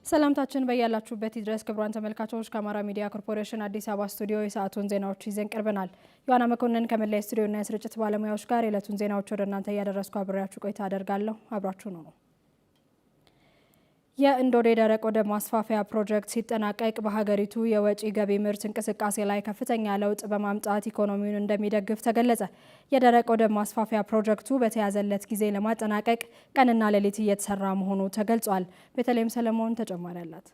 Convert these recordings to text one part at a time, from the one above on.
ሰላምታችን በያላችሁበት ይድረስ ክቡራን ተመልካቾች ከአማራ ሚዲያ ኮርፖሬሽን አዲስ አበባ ስቱዲዮ የሰዓቱን ዜናዎች ይዘን ቀርበናል። ዮሐና መኮንን ከመላይ ስቱዲዮና የስርጭት ባለሙያዎች ጋር የዕለቱን ዜናዎች ወደ እናንተ እያደረስኩ አብሬያችሁ ቆይታ አደርጋለሁ። አብራችሁ ነው። የእንዶዴ ደረቅ ወደብ ማስፋፊያ ፕሮጀክት ሲጠናቀቅ በሀገሪቱ የወጪ ገቢ ምርት እንቅስቃሴ ላይ ከፍተኛ ለውጥ በማምጣት ኢኮኖሚውን እንደሚደግፍ ተገለጸ። የደረቅ ወደብ ማስፋፊያ ፕሮጀክቱ በተያዘለት ጊዜ ለማጠናቀቅ ቀንና ሌሊት እየተሰራ መሆኑ ተገልጿል። በተለይም ሰለሞን ተጨማሪ አላት።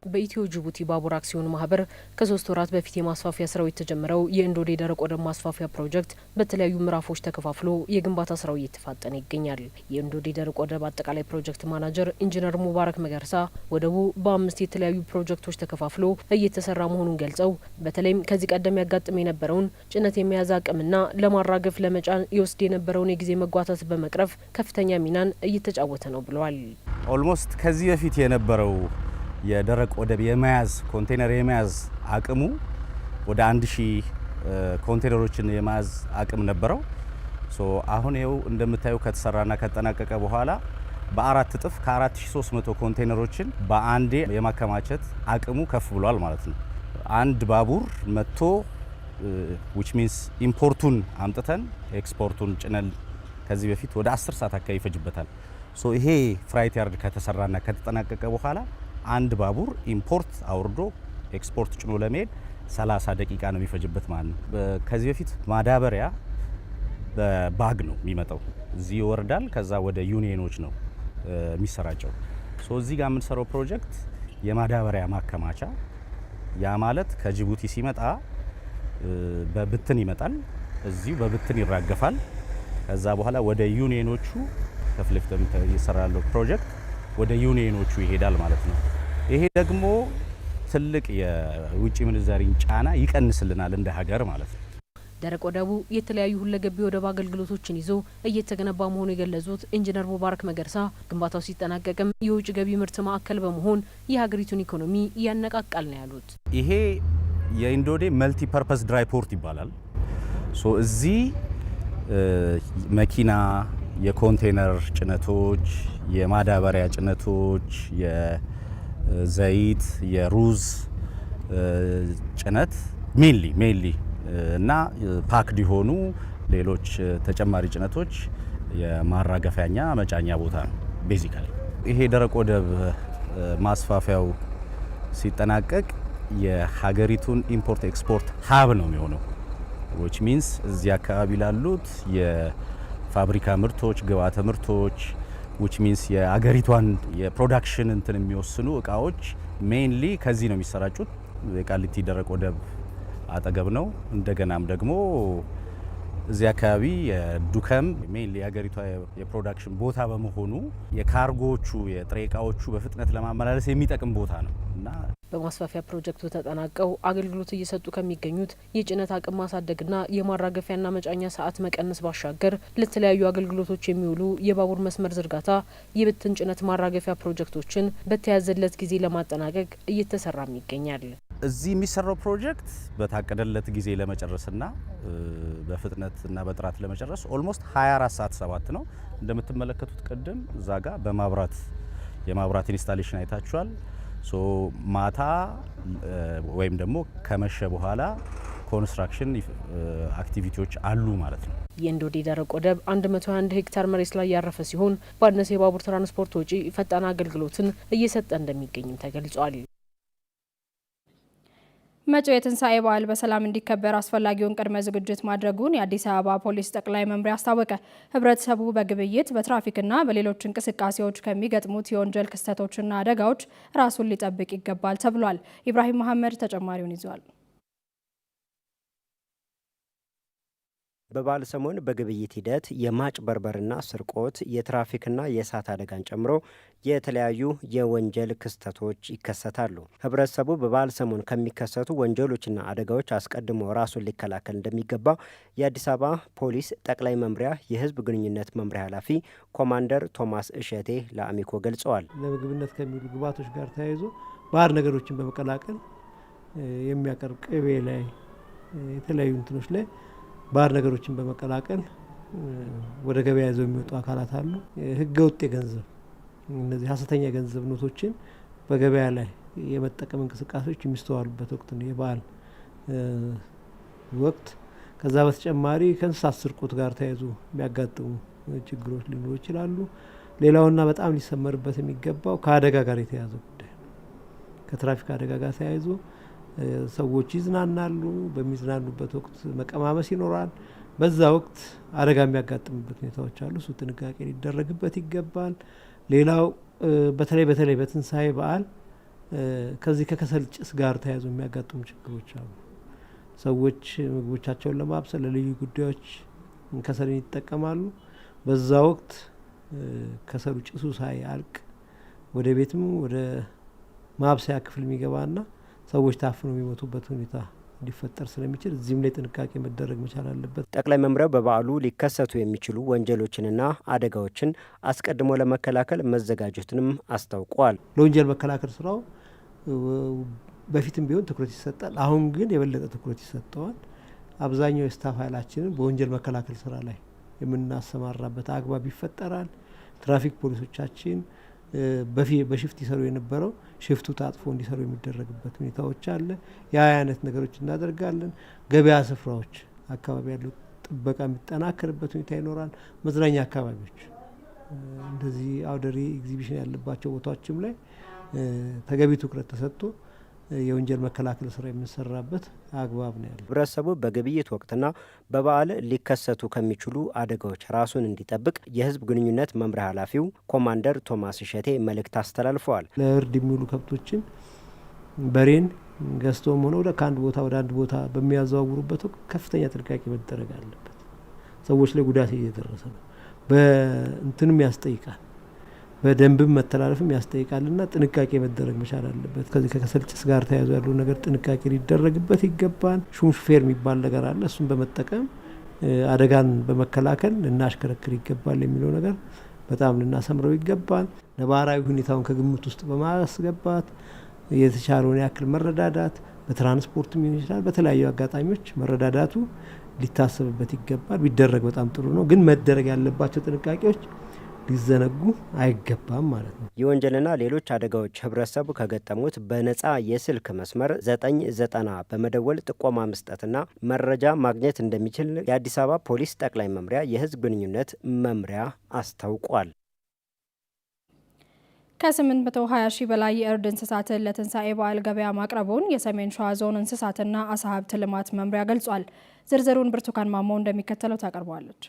በኢትዮ ጅቡቲ ባቡር አክሲዮን ማህበር ከ3 ወራት በፊት የማስፋፊያ ስራው የተጀመረው የእንዶዴ ደረቅ ወደብ ማስፋፊያ ፕሮጀክት በተለያዩ ምዕራፎች ተከፋፍሎ የግንባታ ስራው እየተፋጠነ ይገኛል። የእንዶዴ ደረቅ ወደብ አጠቃላይ ፕሮጀክት ማናጀር ኢንጂነር ሙባረክ መገርሳ ወደቡ በ5 የተለያዩ ፕሮጀክቶች ተከፋፍሎ እየተሰራ መሆኑን ገልጸው በተለይም ከዚህ ቀደም ያጋጥም የነበረውን ጭነት የመያዝ አቅምና ለማራገፍ ለመጫን ይወስድ የነበረውን የጊዜ መጓተት በመቅረፍ ከፍተኛ ሚናን እየተጫወተ ነው ብለዋል። ኦልሞስት ከዚህ በፊት የነበረው የደረቅ ወደብ የመያዝ ኮንቴነር የመያዝ አቅሙ ወደ 1000 ኮንቴነሮችን የመያዝ አቅም ነበረው። አሁን ይኸው እንደምታዩ ከተሰራና ከተጠናቀቀ በኋላ በ4 እጥፍ ከ4300 ኮንቴነሮችን በአንዴ የማከማቸት አቅሙ ከፍ ብሏል ማለት ነው። አንድ ባቡር መጥቶ which means ኢምፖርቱን አምጥተን ኤክስፖርቱን ጭነን ከዚህ በፊት ወደ 10 ሰዓት አካባቢ ይፈጅበታል። ይሄ ፍራይት ያርድ ከተሰራና ከተጠናቀቀ በኋላ አንድ ባቡር ኢምፖርት አውርዶ ኤክስፖርት ጭኖ ለመሄድ 30 ደቂቃ ነው የሚፈጅበት ማለት ነው። ከዚህ በፊት ማዳበሪያ በባግ ነው የሚመጣው፣ እዚህ ይወርዳል፣ ከዛ ወደ ዩኒየኖች ነው የሚሰራጨው። እዚህ ጋር የምንሰራው ፕሮጀክት የማዳበሪያ ማከማቻ፣ ያ ማለት ከጅቡቲ ሲመጣ በብትን ይመጣል፣ እዚሁ በብትን ይራገፋል፣ ከዛ በኋላ ወደ ዩኒየኖቹ ከፍለፍ ተይሰራለው ፕሮጀክት ወደ ዩኒየኖቹ ይሄዳል ማለት ነው። ይሄ ደግሞ ትልቅ የውጭ ምንዛሪን ጫና ይቀንስልናል እንደ ሀገር ማለት ነው። ደረቅ ወደቡ የተለያዩ ሁለገብ ወደብ አገልግሎቶችን ይዞ እየተገነባ መሆኑ የገለጹት ኢንጂነር ሙባረክ መገርሳ ግንባታው ሲጠናቀቅም የውጭ ገቢ ምርት ማዕከል በመሆን የሀገሪቱን ኢኮኖሚ ያነቃቃል ነው ያሉት። ይሄ የእንዶዴ መልቲ ፐርፐስ ድራይ ፖርት ይባላል። እዚህ መኪና፣ የኮንቴነር ጭነቶች፣ የማዳበሪያ ጭነቶች፣ የዘይት፣ የሩዝ ጭነት ሜንሊ እና ፓክድ የሆኑ ሌሎች ተጨማሪ ጭነቶች የማራገፊያኛ መጫኛ ቦታ ነው ቤዚካሊ። ይሄ ደረቅ ወደብ ማስፋፊያው ሲጠናቀቅ የሀገሪቱን ኢምፖርት ኤክስፖርት ሀብ ነው የሚሆነው which means እዚህ አካባቢ ላሉት የፋብሪካ ምርቶች፣ ግብአተ ምርቶች which means የአገሪቷን የፕሮዳክሽን እንትን የሚወስኑ እቃዎች ሜንሊ ከዚህ ነው የሚሰራጩት። የቃሊቲ ደረቅ ወደብ አጠገብ ነው። እንደገናም ደግሞ እዚህ አካባቢ የዱከም ሜንሊ የአገሪቷ የፕሮዳክሽን ቦታ በመሆኑ የካርጎቹ የጥሬ እቃዎቹ በፍጥነት ለማመላለስ የሚጠቅም ቦታ ነው እና በማስፋፊያ ፕሮጀክቱ ተጠናቀው አገልግሎት እየሰጡ ከሚገኙት የጭነት አቅም ማሳደግና የማራገፊያና መጫኛ ሰዓት መቀነስ ባሻገር ለተለያዩ አገልግሎቶች የሚውሉ የባቡር መስመር ዝርጋታ፣ የብትን ጭነት ማራገፊያ ፕሮጀክቶችን በተያዘለት ጊዜ ለማጠናቀቅ እየተሰራም ይገኛል። እዚህ የሚሰራው ፕሮጀክት በታቀደለት ጊዜ ለመጨረስና በፍጥነትና በጥራት ለመጨረስ ኦልሞስት 24 ሰዓት 7 ነው። እንደምትመለከቱት ቅድም እዛ ጋር የማብራት ኢንስታሌሽን አይታችኋል። ማታ ወይም ደግሞ ከመሸ በኋላ ኮንስትራክሽን አክቲቪቲዎች አሉ ማለት ነው። የእንዶዴ ደረቅ ወደብ 121 ሄክታር መሬት ላይ ያረፈ ሲሆን ባነሰ የባቡር ትራንስፖርት ወጪ ፈጣን አገልግሎትን እየሰጠ እንደሚገኝም ተገልጿል። መጪው የትንሳኤ በዓል በሰላም እንዲከበር አስፈላጊውን ቅድመ ዝግጅት ማድረጉን የአዲስ አበባ ፖሊስ ጠቅላይ መምሪያ አስታወቀ። ህብረተሰቡ በግብይት በትራፊክና በሌሎች እንቅስቃሴዎች ከሚገጥሙት የወንጀል ክስተቶችና አደጋዎች ራሱን ሊጠብቅ ይገባል ተብሏል። ኢብራሂም መሐመድ ተጨማሪውን ይዟል። በበዓል ሰሞን በግብይት ሂደት የማጭበርበርና ስርቆት፣ የትራፊክና የእሳት አደጋን ጨምሮ የተለያዩ የወንጀል ክስተቶች ይከሰታሉ። ህብረተሰቡ በበዓል ሰሞን ከሚከሰቱ ወንጀሎችና አደጋዎች አስቀድሞ ራሱን ሊከላከል እንደሚገባ የአዲስ አበባ ፖሊስ ጠቅላይ መምሪያ የህዝብ ግንኙነት መምሪያ ኃላፊ ኮማንደር ቶማስ እሸቴ ለአሚኮ ገልጸዋል። ለምግብነት ከሚሉ ግብዓቶች ጋር ተያይዞ ባዕድ ነገሮችን በመቀላቀል የሚያቀርብ ቅቤ ላይ የተለያዩ እንትኖች ላይ ባዕድ ነገሮችን በመቀላቀል ወደ ገበያ ይዘው የሚወጡ አካላት አሉ። ህገ ወጥ የገንዘብ እነዚህ ሐሰተኛ ገንዘብ ኖቶችን በገበያ ላይ የመጠቀም እንቅስቃሴዎች የሚስተዋሉበት ወቅት ነው የበዓል ወቅት። ከዛ በተጨማሪ ከእንስሳት ስርቆት ጋር ተያይዞ የሚያጋጥሙ ችግሮች ሊኖሩ ይችላሉ። ሌላውና በጣም ሊሰመርበት የሚገባው ከአደጋ ጋር የተያዘ ጉዳይ ነው። ከትራፊክ አደጋ ጋር ተያይዞ ሰዎች ይዝናናሉ። በሚዝናኑበት ወቅት መቀማመስ ይኖራል። በዛ ወቅት አደጋ የሚያጋጥምበት ሁኔታዎች አሉ። እሱ ጥንቃቄ ሊደረግበት ይገባል። ሌላው በተለይ በትንሳኤ በዓል ከዚህ ከከሰል ጭስ ጋር ተያይዞ የሚያጋጥሙ ችግሮች አሉ። ሰዎች ምግቦቻቸውን ለማብሰል ለልዩ ጉዳዮች ከሰልን ይጠቀማሉ። በዛ ወቅት ከሰሉ ጭሱ ሳያልቅ ወደ ቤትም ወደ ማብሰያ ክፍል የሚገባና ሰዎች ታፍነው የሚሞቱበት ሁኔታ ሊፈጠር ስለሚችል እዚህም ላይ ጥንቃቄ መደረግ መቻል አለበት። ጠቅላይ መምሪያው በበዓሉ ሊከሰቱ የሚችሉ ወንጀሎችንና አደጋዎችን አስቀድሞ ለመከላከል መዘጋጀቱንም አስታውቋል። ለወንጀል መከላከል ስራው በፊትም ቢሆን ትኩረት ይሰጣል። አሁን ግን የበለጠ ትኩረት ይሰጠዋል። አብዛኛው የስታፍ ኃይላችንን በወንጀል መከላከል ስራ ላይ የምናሰማራበት አግባብ ይፈጠራል። ትራፊክ ፖሊሶቻችን በሽፍት ይሰሩ የነበረው ሽፍቱ ታጥፎ እንዲሰሩ የሚደረግበት ሁኔታዎች አለ። ያ አይነት ነገሮች እናደርጋለን። ገበያ ስፍራዎች አካባቢ ያለው ጥበቃ የሚጠናከርበት ሁኔታ ይኖራል። መዝናኛ አካባቢዎች እንደዚህ አውደሪ ኤግዚቢሽን ያለባቸው ቦታዎችም ላይ ተገቢ ትኩረት ተሰጥቶ የወንጀል መከላከል ስራ የምንሰራበት አግባብ ነው ያለው። ህብረተሰቡ በግብይት ወቅትና በበዓል ሊከሰቱ ከሚችሉ አደጋዎች ራሱን እንዲጠብቅ የህዝብ ግንኙነት መምሪያ ኃላፊው ኮማንደር ቶማስ እሸቴ መልእክት አስተላልፈዋል። ለእርድ የሚውሉ ከብቶችን በሬን ገዝተውም ሆነ ከአንድ ቦታ ወደ አንድ ቦታ በሚያዘዋውሩበት ወቅት ከፍተኛ ጥንቃቄ መደረግ አለበት። ሰዎች ላይ ጉዳት እየደረሰ ነው። በእንትንም ያስጠይቃል፣ በደንብም መተላለፍም ያስጠይቃልና ጥንቃቄ መደረግ መቻል አለበት። ከዚህ ከከሰል ጭስ ጋር ተያይዞ ያለው ነገር ጥንቃቄ ሊደረግበት ይገባል። ሹፌር የሚባል ነገር አለ። እሱን በመጠቀም አደጋን በመከላከል ልናሽከረክር ይገባል የሚለው ነገር በጣም ልናሰምረው ይገባል። ነባራዊ ሁኔታውን ከግምት ውስጥ በማስገባት የተቻለውን ያክል መረዳዳት፣ በትራንስፖርትም ሊሆን ይችላል፣ በተለያዩ አጋጣሚዎች መረዳዳቱ ሊታሰብበት ይገባል። ቢደረግ በጣም ጥሩ ነው። ግን መደረግ ያለባቸው ጥንቃቄዎች ሊዘነጉ አይገባም ማለት ነው። የወንጀልና ሌሎች አደጋዎች ህብረተሰቡ ከገጠሙት በነጻ የስልክ መስመር 990 በመደወል ጥቆማ መስጠትና መረጃ ማግኘት እንደሚችል የአዲስ አበባ ፖሊስ ጠቅላይ መምሪያ የህዝብ ግንኙነት መምሪያ አስታውቋል። ከ820 ሺህ በላይ የእርድ እንስሳትን ለትንሳኤ በዓል ገበያ ማቅረቡን የሰሜን ሸዋ ዞን እንስሳትና አሳ ሀብት ልማት መምሪያ ገልጿል። ዝርዝሩን ብርቱካን ማሞ እንደሚከተለው ታቀርበዋለች።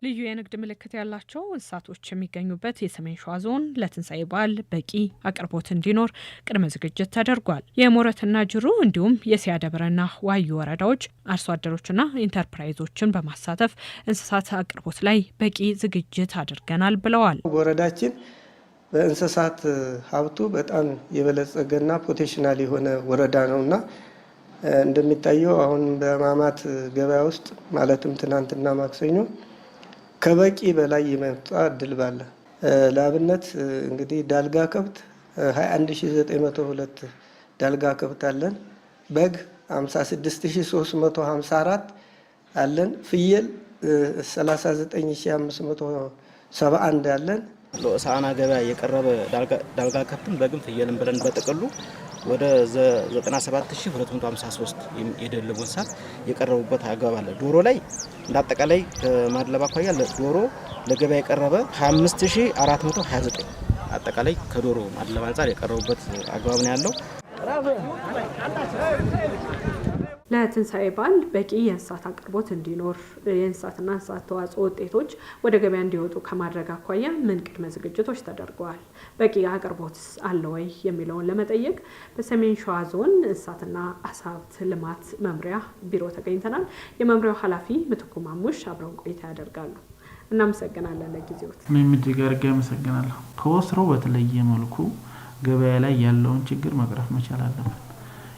ልዩ የንግድ ምልክት ያላቸው እንስሳቶች የሚገኙበት የሰሜን ሸዋ ዞን ለትንሳኤ በዓል በቂ አቅርቦት እንዲኖር ቅድመ ዝግጅት ተደርጓል። የሞረትና ጅሩ እንዲሁም የሲያደብረና ዋዩ ወረዳዎች አርሶ አደሮችና ኢንተርፕራይዞችን በማሳተፍ እንስሳት አቅርቦት ላይ በቂ ዝግጅት አድርገናል ብለዋል። ወረዳችን በእንስሳት ሀብቱ በጣም የበለጸገና ፖቴንሻል የሆነ ወረዳ ነውና እንደሚታየው አሁን በማማት ገበያ ውስጥ ማለትም ትናንትና ማክሰኞ ከበቂ በላይ የመጣ እድል ባለ ለአብነት እንግዲህ ዳልጋ ከብት 21902 ዳልጋ ከብት አለን። በግ 56354 አለን። ፍየል 39571 አለን። ለሆሳዕና ገበያ የቀረበ ዳልጋ ከብትን በግም ፍየልን ብለን በጥቅሉ ወደ 97253 የደለቡ እንስሳት የቀረቡበት አግባብ አለ። ዶሮ ላይ እንዳጠቃላይ ከማድለብ አኳያ ዶሮ ለገበያ የቀረበ 25429 አጠቃላይ ከዶሮ ማድለብ አንጻር የቀረቡበት አግባብ ነው ያለው። ለትንሳኤ በዓል በቂ የእንስሳት አቅርቦት እንዲኖር የእንስሳትና እንስሳት ተዋጽኦ ውጤቶች ወደ ገበያ እንዲወጡ ከማድረግ አኳያ ምን ቅድመ ዝግጅቶች ተደርገዋል? በቂ አቅርቦት አለ ወይ የሚለውን ለመጠየቅ በሰሜን ሸዋ ዞን እንስሳትና አሳ ሀብት ልማት መምሪያ ቢሮ ተገኝተናል። የመምሪያው ኃላፊ ምትኩ ማሙሽ አብረውን ቆይታ ያደርጋሉ። እናመሰግናለን። ለጊዜዎት እኔም እጅግ አድርጌ አመሰግናለሁ። ከወትሮው በተለየ መልኩ ገበያ ላይ ያለውን ችግር መቅረፍ መቻል አለብን።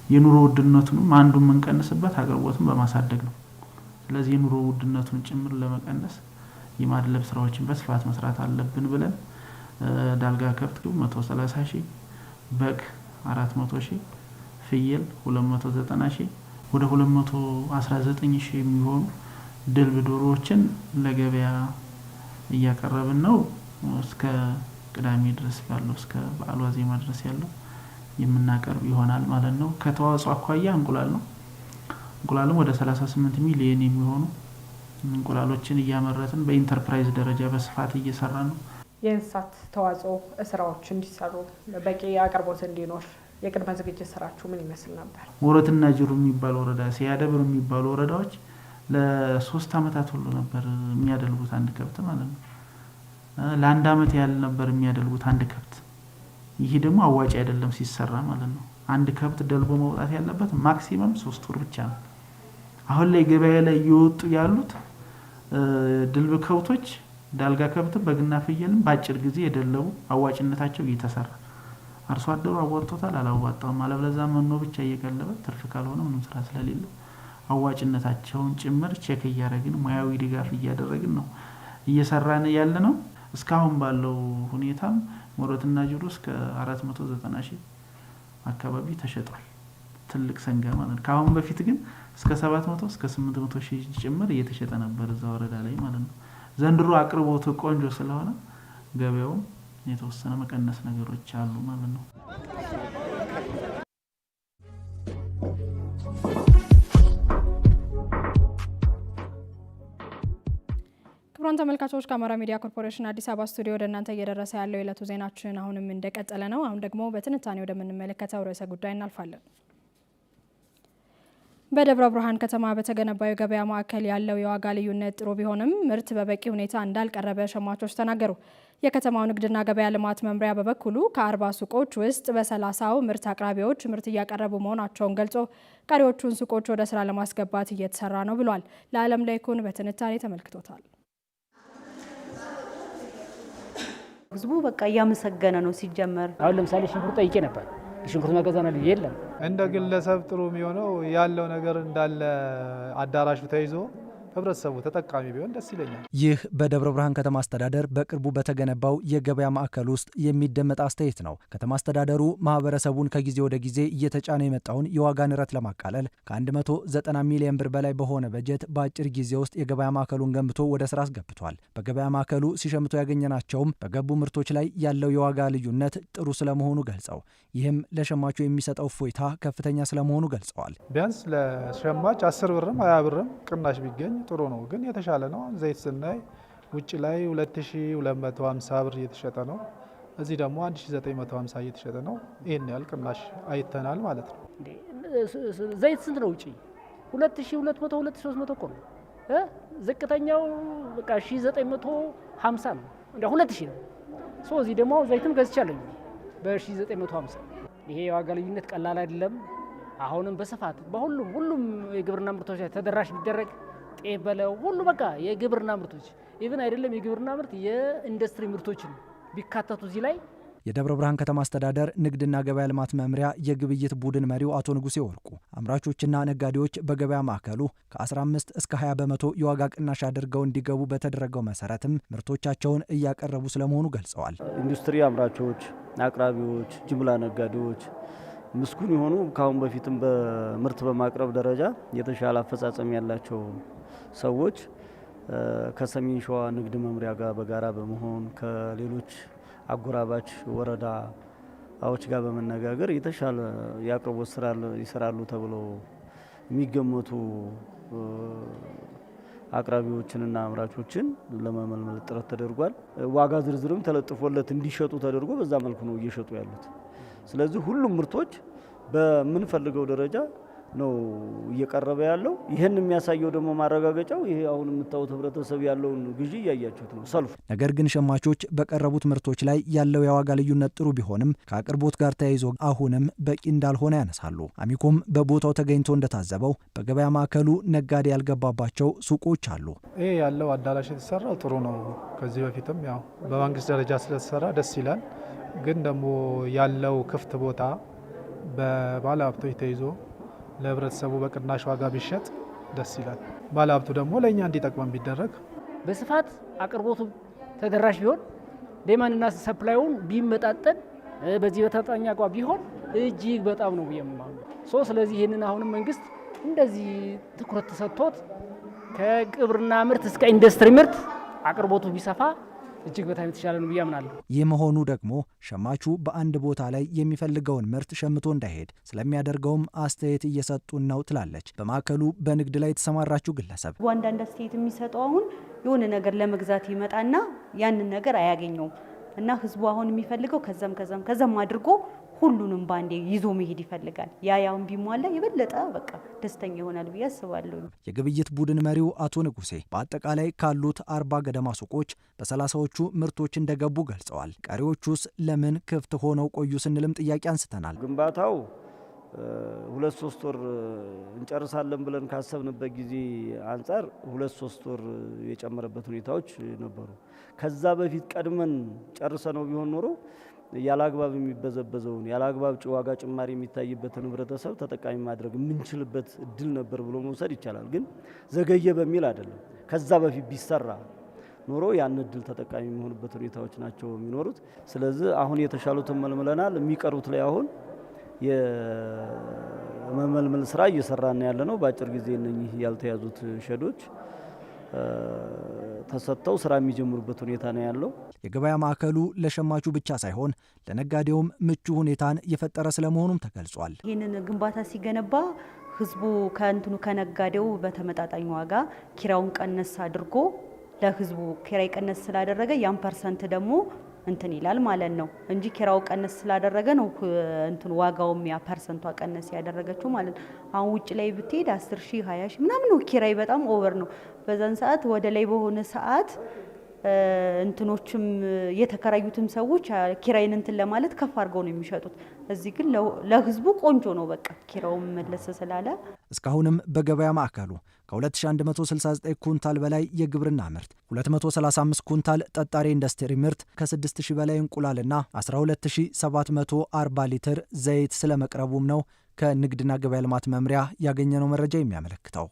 የኑሮ ውድነቱንም አንዱ የምንቀንስበት አቅርቦትን በማሳደግ ነው። ስለዚህ የኑሮ ውድነቱን ጭምር ለመቀነስ የማድለብ ስራዎችን በስፋት መስራት አለብን ብለን ዳልጋ ከብት 130 ሺህ፣ በግ 400 ሺህ፣ ፍየል 290 ሺህ፣ ወደ 219 ሺህ የሚሆኑ ድልብ ዶሮዎችን ለገበያ እያቀረብን ነው። እስከ ቅዳሜ ድረስ ባለው እስከ በዓሉ ዋዜማ ድረስ ያለው የምናቀርብ ይሆናል ማለት ነው። ከተዋጽኦ አኳያ እንቁላል ነው። እንቁላልም ወደ 38 ሚሊዮን የሚሆኑ እንቁላሎችን እያመረትን በኢንተርፕራይዝ ደረጃ በስፋት እየሰራ ነው። የእንስሳት ተዋጽኦ ስራዎች እንዲሰሩ በቂ አቅርቦት እንዲኖር የቅድመ ዝግጅት ስራችሁ ምን ይመስል ነበር? ሞረትና ጅሩ የሚባል ወረዳ፣ ሲያደብር የሚባሉ ወረዳዎች ለ3 አመታት ሁሉ ነበር የሚያደልጉት አንድ ከብት ማለት ነው። ለአንድ አመት ያህል ነበር የሚያደልጉት አንድ ከብት። ይሄ ደግሞ አዋጭ አይደለም ሲሰራ ማለት ነው። አንድ ከብት ደልቦ መውጣት ያለበት ማክሲመም 3 ወር ብቻ ነው። አሁን ላይ ገበያ ላይ እየወጡ ያሉት ድልብ ከብቶች ዳልጋ ከብት በግና ፍየልም በአጭር ጊዜ የደለቡ አዋጭነታቸው እየተሰራ አርሶ አደሩ አዋጥቶታል አላዋጣውም አለበለዚያ መኖ ብቻ እየቀለበ ትርፍ ካልሆነ ምንም ስራ ስለሌለ አዋጭነታቸውን ጭምር ቼክ እያደረግን ሙያዊ ድጋፍ እያደረግን ነው እየሰራን ያለ ነው። እስካሁን ባለው ሁኔታም ሞረትና ጅሩ እስከ 490 ሺህ አካባቢ ተሸጧል። ትልቅ ሰንጋ ማለት ካሁን በፊት ግን እስከ 700 እስከ 800 ሺህ ጭምር እየተሸጠ ነበር እዛ ወረዳ ላይ ማለት ነው። ዘንድሮ አቅርቦቱ ቆንጆ ስለሆነ ገበያው የተወሰነ መቀነስ ነገሮች አሉ ማለት ነው። ክቡራን ተመልካቾች ከአማራ ሚዲያ ኮርፖሬሽን አዲስ አበባ ስቱዲዮ ወደ እናንተ እየደረሰ ያለው የዕለቱ ዜናችን አሁንም እንደቀጠለ ነው። አሁን ደግሞ በትንታኔ ወደምንመለከተው ርዕሰ ጉዳይ እናልፋለን። በደብረ ብርሃን ከተማ በተገነባው የገበያ ማዕከል ያለው የዋጋ ልዩነት ጥሩ ቢሆንም ምርት በበቂ ሁኔታ እንዳልቀረበ ሸማቾች ተናገሩ። የከተማው ንግድና ገበያ ልማት መምሪያ በበኩሉ ከ40 ሱቆች ውስጥ በ30ው ምርት አቅራቢዎች ምርት እያቀረቡ መሆናቸውን ገልጾ ቀሪዎቹን ሱቆች ወደ ስራ ለማስገባት እየተሰራ ነው ብሏል። ለዓለም ላይኩን በትንታኔ ተመልክቶታል። ህዝቡ በቃ እያመሰገነ ነው። ሲጀመር አሁን ለምሳሌ ሽንኩርት ጠይቄ ነበር። ሽንኩርት መገዛና ልጅ የለም። እንደ ግለሰብ ጥሩ የሚሆነው ያለው ነገር እንዳለ አዳራሹ ተይዞ ህብረተሰቡ ተጠቃሚ ቢሆን ደስ ይለኛል። ይህ በደብረ ብርሃን ከተማ አስተዳደር በቅርቡ በተገነባው የገበያ ማዕከል ውስጥ የሚደመጥ አስተያየት ነው። ከተማ አስተዳደሩ ማህበረሰቡን ከጊዜ ወደ ጊዜ እየተጫነ የመጣውን የዋጋ ንረት ለማቃለል ከ190 ሚሊዮን ብር በላይ በሆነ በጀት በአጭር ጊዜ ውስጥ የገበያ ማዕከሉን ገንብቶ ወደ ስራ አስገብቷል። በገበያ ማዕከሉ ሲሸምቱ ያገኘናቸውም በገቡ ምርቶች ላይ ያለው የዋጋ ልዩነት ጥሩ ስለመሆኑ ገልጸው ይህም ለሸማቹ የሚሰጠው እፎይታ ከፍተኛ ስለመሆኑ ገልጸዋል። ቢያንስ ለሸማች 10 ብርም 20 ብርም ቅናሽ ቢገኝ ጥሩ ነው። ግን የተሻለ ነው። ዘይት ስናይ ውጭ ላይ 2250 ብር እየተሸጠ ነው። እዚህ ደግሞ 1950 እየተሸጠ ነው። ይሄን ያህል ቅናሽ አይተናል ማለት ነው። ዘይት ስንት ነው? ውጪ 2200 2300 እኮ ነው። ዝቅተኛው በቃ 1950 ነው። እንደ 2000 ነው። እዚህ ደግሞ ዘይትም ገዝቻለሁ በ1950። ይሄ የዋጋ ልዩነት ቀላል አይደለም። አሁንም በስፋት በሁሉም የግብርና ምርቶች ላይ ተደራሽ ቢደረግ ጤፍ በለው ሁሉ በቃ የግብርና ምርቶች ኢቭን አይደለም የግብርና ምርት የኢንዱስትሪ ምርቶችን ቢካተቱ እዚህ ላይ። የደብረ ብርሃን ከተማ አስተዳደር ንግድና ገበያ ልማት መምሪያ የግብይት ቡድን መሪው አቶ ንጉሴ ወርቁ አምራቾችና ነጋዴዎች በገበያ ማዕከሉ ከ15 እስከ 20 በመቶ የዋጋ ቅናሽ አድርገው እንዲገቡ በተደረገው መሰረትም ምርቶቻቸውን እያቀረቡ ስለመሆኑ ገልጸዋል። ኢንዱስትሪ አምራቾች፣ አቅራቢዎች፣ ጅምላ ነጋዴዎች ምስጉን የሆኑ ካሁን በፊትም በምርት በማቅረብ ደረጃ የተሻለ አፈጻጸም ያላቸው ሰዎች ከሰሜን ሸዋ ንግድ መምሪያ ጋር በጋራ በመሆን ከሌሎች አጎራባች ወረዳዎች ጋር በመነጋገር የተሻለ የአቅርቦት ስራ ይሰራሉ ተብለው የሚገመቱ አቅራቢዎችንና አምራቾችን ለመመልመል ጥረት ተደርጓል። ዋጋ ዝርዝርም ተለጥፎለት እንዲሸጡ ተደርጎ በዛ መልኩ ነው እየሸጡ ያሉት። ስለዚህ ሁሉም ምርቶች በምንፈልገው ደረጃ ነው እየቀረበ ያለው። ይህን የሚያሳየው ደግሞ ማረጋገጫው ይሄ አሁን የምታዩት ህብረተሰብ ያለውን ግዢ እያያችሁት ነው ሰልፉ። ነገር ግን ሸማቾች በቀረቡት ምርቶች ላይ ያለው የዋጋ ልዩነት ጥሩ ቢሆንም ከአቅርቦት ጋር ተያይዞ አሁንም በቂ እንዳልሆነ ያነሳሉ። አሚኮም በቦታው ተገኝቶ እንደታዘበው በገበያ ማዕከሉ ነጋዴ ያልገባባቸው ሱቆች አሉ። ይሄ ያለው አዳራሽ የተሰራው ጥሩ ነው። ከዚህ በፊትም ያው በመንግስት ደረጃ ስለተሰራ ደስ ይላል። ግን ደግሞ ያለው ክፍት ቦታ በባለ ሀብቶች ተይዞ ለህብረተሰቡ በቅናሽ ዋጋ ቢሸጥ ደስ ይላል። ባለ ሀብቱ ደግሞ ለእኛ እንዲጠቅመን ቢደረግ በስፋት አቅርቦቱ ተደራሽ ቢሆን ዴማንድና ሰፕላዩን ቢመጣጠን በዚህ በተጠኛ ቋ ቢሆን እጅግ በጣም ነው የማምነው። ስለዚህ ይህንን አሁንም መንግስት እንደዚህ ትኩረት ተሰጥቶት ከግብርና ምርት እስከ ኢንዱስትሪ ምርት አቅርቦቱ ቢሰፋ እጅግ በጣም የተሻለ ነው ብዬ አምናለሁ። ይህ መሆኑ ደግሞ ሸማቹ በአንድ ቦታ ላይ የሚፈልገውን ምርት ሸምቶ እንዳይሄድ ስለሚያደርገውም አስተያየት እየሰጡን ነው ትላለች በማዕከሉ በንግድ ላይ የተሰማራችው ግለሰብ። አንዳንድ አስተያየት የሚሰጠው አሁን የሆነ ነገር ለመግዛት ይመጣና ያንን ነገር አያገኘውም እና ህዝቡ አሁን የሚፈልገው ከዛም አድርጎ ሁሉንም ባንዴ ይዞ መሄድ ይፈልጋል። ያውን ቢሟላ የበለጠ በቃ ደስተኛ ይሆናል ብዬ አስባለሁ። የግብይት ቡድን መሪው አቶ ንጉሴ በአጠቃላይ ካሉት 40 ገደማ ሱቆች በ30ዎቹ ምርቶች እንደገቡ ገልጸዋል። ቀሪዎቹስ ለምን ክፍት ሆነው ቆዩ ስንልም ጥያቄ አንስተናል። ግንባታው 2-3 ወር እንጨርሳለን ብለን ካሰብንበት ጊዜ አንጻር 2-3 ወር የጨመረበት ሁኔታዎች ነበሩ። ከዛ በፊት ቀድመን ጨርሰነው ቢሆን ኖሮ ያላግባብ የሚበዘበዘውን ያላግባብ ዋጋ ጭማሪ የሚታይበትን ህብረተሰብ ተጠቃሚ ማድረግ የምንችልበት እድል ነበር ብሎ መውሰድ ይቻላል። ግን ዘገየ በሚል አይደለም። ከዛ በፊት ቢሰራ ኖሮ ያን እድል ተጠቃሚ የሚሆንበት ሁኔታዎች ናቸው የሚኖሩት። ስለዚህ አሁን የተሻሉትን መልምለናል። የሚቀሩት ላይ አሁን የመመልመል ስራ እየሰራን ያለ ነው። በአጭር ጊዜ እነኚህ ያልተያዙት ሸዶች ተሰጥተው ስራ የሚጀምሩበት ሁኔታ ነው ያለው። የገበያ ማዕከሉ ለሸማቹ ብቻ ሳይሆን ለነጋዴውም ምቹ ሁኔታን የፈጠረ ስለመሆኑም ተገልጿል። ይህንን ግንባታ ሲገነባ ህዝቡ ከነጋዴው በተመጣጣኝ ዋጋ ኪራዩን ቀነስ አድርጎ ለህዝቡ ኪራይ ቀነስ ስላደረገ ያን ፐርሰንት ደግሞ ይላል ማለት ነው እንጂ ኪራው ቀነስ ስላደረገ ነው ዋጋውም ያ ፐርሰንቷ ቀነስ ያደረገችው ማለት ነው። አሁን ውጭ ላይ ብትሄድ 10,000 20,000 ምናምን ነው ኪራይ፣ በጣም ኦቨር ነው። በዛን ሰዓት ወደ ላይ በሆነ ሰዓት እንትኖችም የተከራዩትም ሰዎች ኪራይን ለማለት ከፍ አድርገው ነው የሚሸጡት። እዚህ ግን ለህዝቡ ቆንጆ ነው፣ በቃ ኪራውም መለሰ ስላለ። እስካሁንም በገበያ ማዕከሉ ከ2169 ኩንታል በላይ የግብርና ምርት፣ 235 ኩንታል ጠጣሪ ኢንዱስትሪ ምርት፣ ከ6000 በላይ እንቁላልና 12740 ሊትር ዘይት ስለመቅረቡም ነው ከንግድና ገበያ ልማት መምሪያ ያገኘነው መረጃ የሚያመለክተው።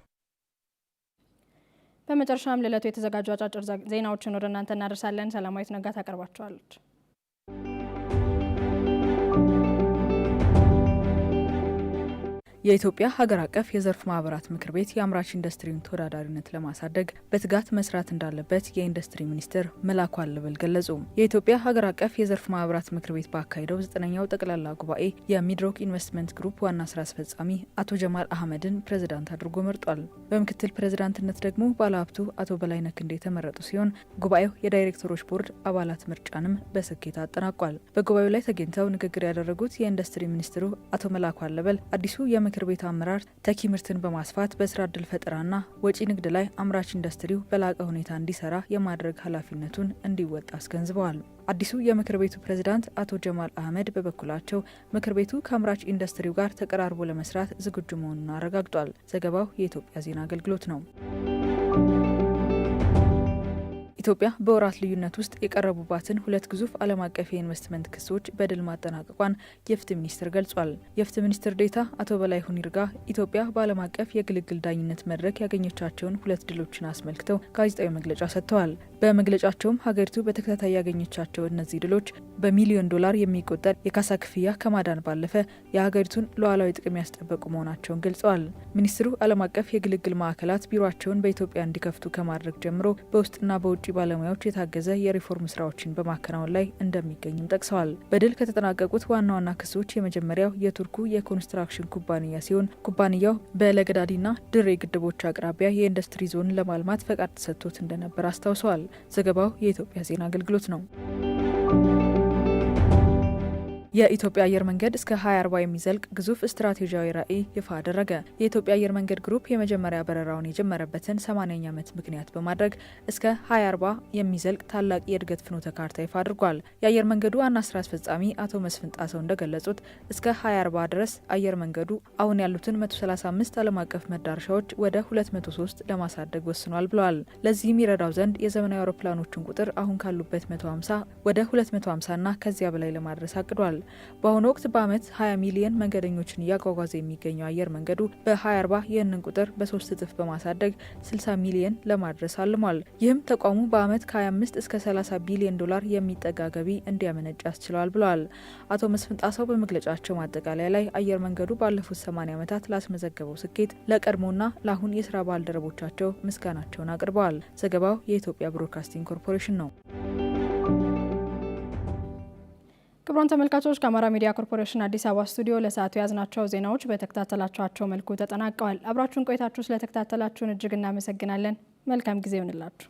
በመጨረሻም ለዕለቱ የተዘጋጁ አጫጭር ዜናዎችን ወደ እናንተ እናደርሳለን። ሰላማዊት ነጋ ታቀርባቸዋለች። የኢትዮጵያ ሀገር አቀፍ የዘርፍ ማህበራት ምክር ቤት የአምራች ኢንዱስትሪውን ተወዳዳሪነት ለማሳደግ በትጋት መስራት እንዳለበት የኢንዱስትሪ ሚኒስትር መላኩ አለበል ገለጹ። የኢትዮጵያ ሀገር አቀፍ የዘርፍ ማህበራት ምክር ቤት ባካሄደው 9ኛው ጠቅላላ ጉባኤ የሚድሮክ ኢንቨስትመንት ግሩፕ ዋና ስራ አስፈጻሚ አቶ ጀማል አህመድን ፕሬዝዳንት አድርጎ መርጧል። በምክትል ፕሬዝዳንትነት ደግሞ ባለሀብቱ አቶ በላይነህ ክንዴ የተመረጡ ሲሆን ጉባኤው የዳይሬክተሮች ቦርድ አባላት ምርጫንም በስኬት አጠናቋል። በጉባኤው ላይ ተገኝተው ንግግር ያደረጉት የኢንዱስትሪ ሚኒስትሩ አቶ መላኩ አለበል አዲሱ ምክር ቤት አመራር ተኪ ምርትን በማስፋት በስራ ዕድል ፈጠራና ወጪ ንግድ ላይ አምራች ኢንዱስትሪው በላቀ ሁኔታ እንዲሰራ የማድረግ ኃላፊነቱን እንዲወጣ አስገንዝበዋል። አዲሱ የምክር ቤቱ ፕሬዝዳንት አቶ ጀማል አህመድ በበኩላቸው ምክር ቤቱ ከአምራች ኢንዱስትሪው ጋር ተቀራርቦ ለመስራት ዝግጁ መሆኑን አረጋግጧል። ዘገባው የኢትዮጵያ ዜና አገልግሎት ነው። ኢትዮጵያ በወራት ልዩነት ውስጥ የቀረቡባትን 2 ግዙፍ ዓለም አቀፍ የኢንቨስትመንት ክሶች በድል ማጠናቀቋን የፍትህ ሚኒስትር ገልጿል። የፍትህ ሚኒስትር ዴኤታ አቶ በላይሁን ይርጋ ኢትዮጵያ በዓለም አቀፍ የግልግል ዳኝነት መድረክ ያገኘቻቸውን 2 ድሎችን አስመልክተው ጋዜጣዊ መግለጫ ሰጥተዋል። በመግለጫቸውም ሀገሪቱ በተከታታይ ያገኘቻቸው እነዚህ ድሎች በሚሊዮን ዶላር የሚቆጠር የካሳ ክፍያ ከማዳን ባለፈ የሀገሪቱን ሉዓላዊ ጥቅም ያስጠበቁ መሆናቸውን ገልጸዋል። ሚኒስትሩ ዓለም አቀፍ የግልግል ማዕከላት ቢሮአቸውን በኢትዮጵያ እንዲከፍቱ ከማድረግ ጀምሮ በውስጥና በውጭ ባለሙያዎች የታገዘ የሪፎርም ስራዎችን በማከናወን ላይ እንደሚገኝም ጠቅሰዋል። በድል ከተጠናቀቁት ዋና ዋና ክሶች የመጀመሪያው የቱርኩ የኮንስትራክሽን ኩባንያ ሲሆን ኩባንያው በለገዳዲና ድሬ ግድቦች አቅራቢያ የኢንዱስትሪ ዞን ለማልማት ፈቃድ ተሰጥቶት እንደነበር አስታውሰዋል። ዘገባው የኢትዮጵያ ዜና አገልግሎት ነው። የኢትዮጵያ አየር መንገድ እስከ 2040 የሚዘልቅ ግዙፍ ስትራቴጂያዊ ራዕይ ይፋ አደረገ። የኢትዮጵያ አየር መንገድ ግሩፕ የመጀመሪያ በረራውን የጀመረበትን 80ኛ ዓመት ምክንያት በማድረግ እስከ 2040 የሚዘልቅ ታላቅ የእድገት ፍኖተ ካርታ ይፋ አድርጓል። የአየር መንገዱ ዋና ስራ አስፈጻሚ አቶ መስፍን ጣሰው እንደገለጹት እስከ 2040 ድረስ አየር መንገዱ አሁን ያሉትን 135 ዓለም አቀፍ መዳረሻዎች ወደ 203 ለማሳደግ ወስኗል ብለዋል። ለዚህም ይረዳው ዘንድ የዘመናዊ አውሮፕላኖችን ቁጥር አሁን ካሉበት 150 ወደ 250ና ከዚያ በላይ ለማድረስ አቅዷል። በአሁኑ ወቅት በዓመት 20 ሚሊዮን መንገደኞችን እያጓጓዘ የሚገኘው አየር መንገዱ በ2040 ይህንን ቁጥር በ3 እጥፍ በማሳደግ 60 ሚሊዮን ለማድረስ አልሟል። ይህም ተቋሙ በዓመት ከ25 እስከ 30 ቢሊዮን ዶላር የሚጠጋ ገቢ እንዲያመነጭ ያስችለዋል ብለዋል። አቶ መስፍን ጣሰው በመግለጫቸው ማጠቃለያ ላይ አየር መንገዱ ባለፉት 80 ዓመታት ላስመዘገበው ስኬት ለቀድሞና ለአሁን የስራ ባልደረቦቻቸው ምስጋናቸውን አቅርበዋል። ዘገባው የኢትዮጵያ ብሮድካስቲንግ ኮርፖሬሽን ነው። ክቡራን ተመልካቾች ከአማራ ሚዲያ ኮርፖሬሽን አዲስ አበባ ስቱዲዮ ለሰዓቱ ያዝናቸው ዜናዎች በተከታተላችኋቸው መልኩ ተጠናቀዋል። አብራችሁን ቆይታችሁ ስለተከታተላችሁን እጅግ እናመሰግናለን። መልካም ጊዜ ይሁንላችሁ።